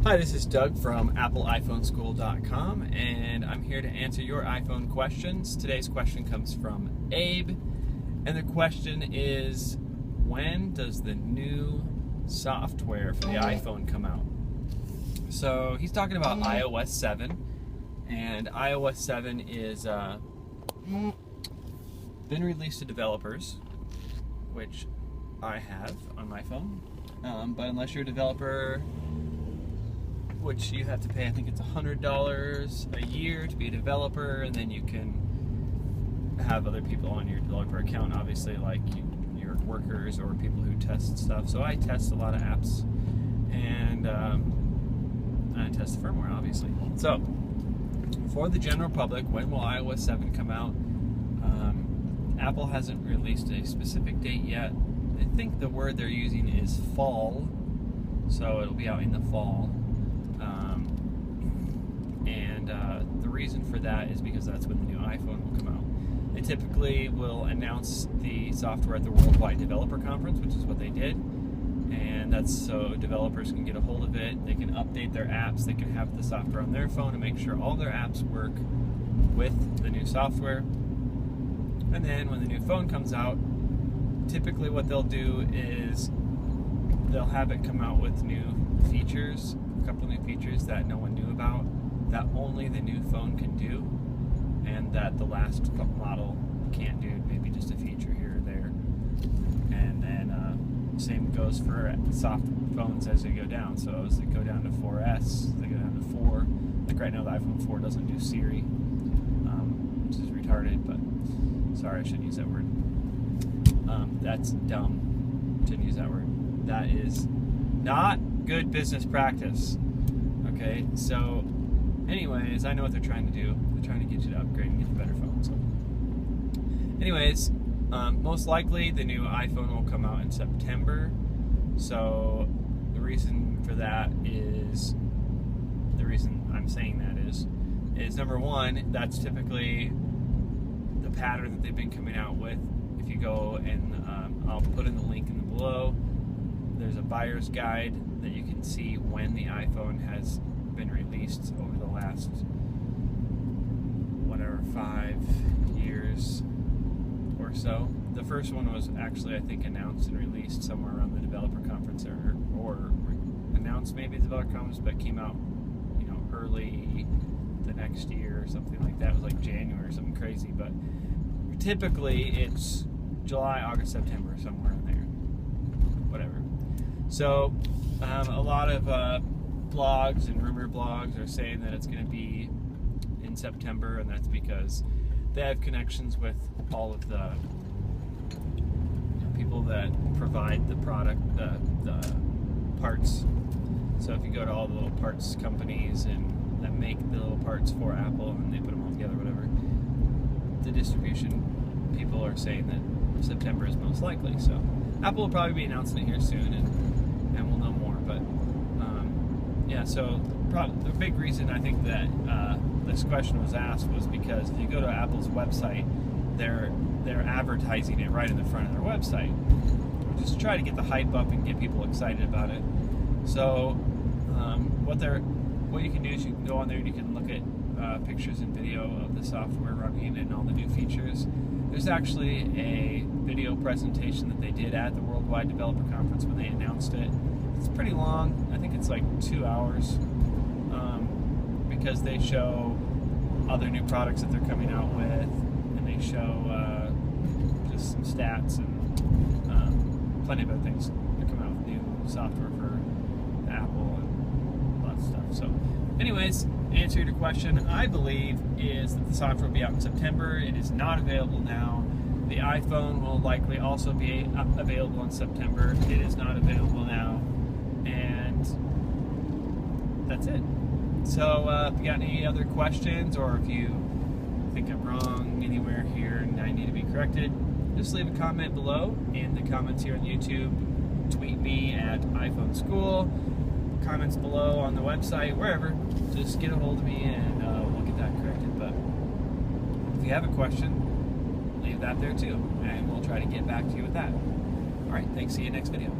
Hi, this is Doug from AppleIPhoneSchool.com, and I'm here to answer your iPhone questions. Today's question comes from Abe, and the question is, when does the new software for the iPhone come out? So he's talking about iOS 7, and iOS 7 is been released to developers, which I have on my phone, but unless you're a developer, which you have to pay, I think it's $100 a year to be a developer, and then you can have other people on your developer account, obviously, like your workers or people who test stuff. So I test a lot of apps, and I test the firmware, obviously. So for the general public, when will iOS 7 come out? Apple hasn't released a specific date yet. I think the word they're using is fall, so it'll be out in the fall. The reason for that is because that's when the new iPhone will come out. They typically will announce the software at the Worldwide Developer Conference, which is what they did, and that's so developers can get a hold of it, they can update their apps, they can have the software on their phone to make sure all their apps work with the new software. And then when the new phone comes out, typically what they'll do is they'll have it come out with new features, a couple new features that no one knew about, that only the new phone can do, and that the last model can't do, maybe just a feature here or there. And then same goes for soft phones as they go down. So as they go down to 4S, they go down to 4. Like right now, the iPhone 4 doesn't do Siri, which is retarded, but sorry, I shouldn't use that word. That's dumb. Shouldn't use that word. That is not good business practice. Okay, so anyways, I know what they're trying to do. They're trying to get you to upgrade and get the better phone. So anyways, most likely the new iPhone will come out in September. So the reason for that is, the reason I'm saying that is number one, that's typically the pattern that they've been coming out with. If you go and I'll put in the link in the below, there's a buyer's guide that you can see when the iPhone has been released over the last, whatever, 5 years or so. The first one was actually, I think, announced and released somewhere around the developer conference, or announced maybe the developer conference, but came out, early the next year or something like that. It was like January or something crazy, but typically it's July, August, September, somewhere in there, whatever. So a lot of blogs and rumor blogs are saying that it's going to be in September, and that's because they have connections with all of the people that provide the product, the parts. So if you go to all the little parts companies and that make the little parts for Apple and they put them all together, whatever, the distribution people are saying that September is most likely. So Apple will probably be announcing it here soon, and we'll know more. But yeah, so the big reason I think that this question was asked was because if you go to Apple's website, they're advertising it right in the front of their website, just to try to get the hype up and get people excited about it. So what you can do is you can go on there and you can look at pictures and video of the software running and all the new features. There's actually a video presentation that they did at the Worldwide Developer Conference when they announced it. It's pretty long. I think it's like 2 hours, because they show other new products that they're coming out with, and they show just some stats and plenty of other things. They're coming out with new software for Apple and lots of stuff. So anyways, answer to your question, I believe, is that the software will be out in September. It is not available now. The iPhone will likely also be available in September. It is not available now. And that's it. So if you got any other questions, or if you think I'm wrong anywhere here and I need to be corrected, just leave a comment below in the comments here on YouTube. Tweet me at iPhone School. Comments below on the website, wherever. Just get a hold of me and we'll get that corrected. But if you have a question, leave that there too, and we'll try to get back to you with that. Alright, thanks. See you next video.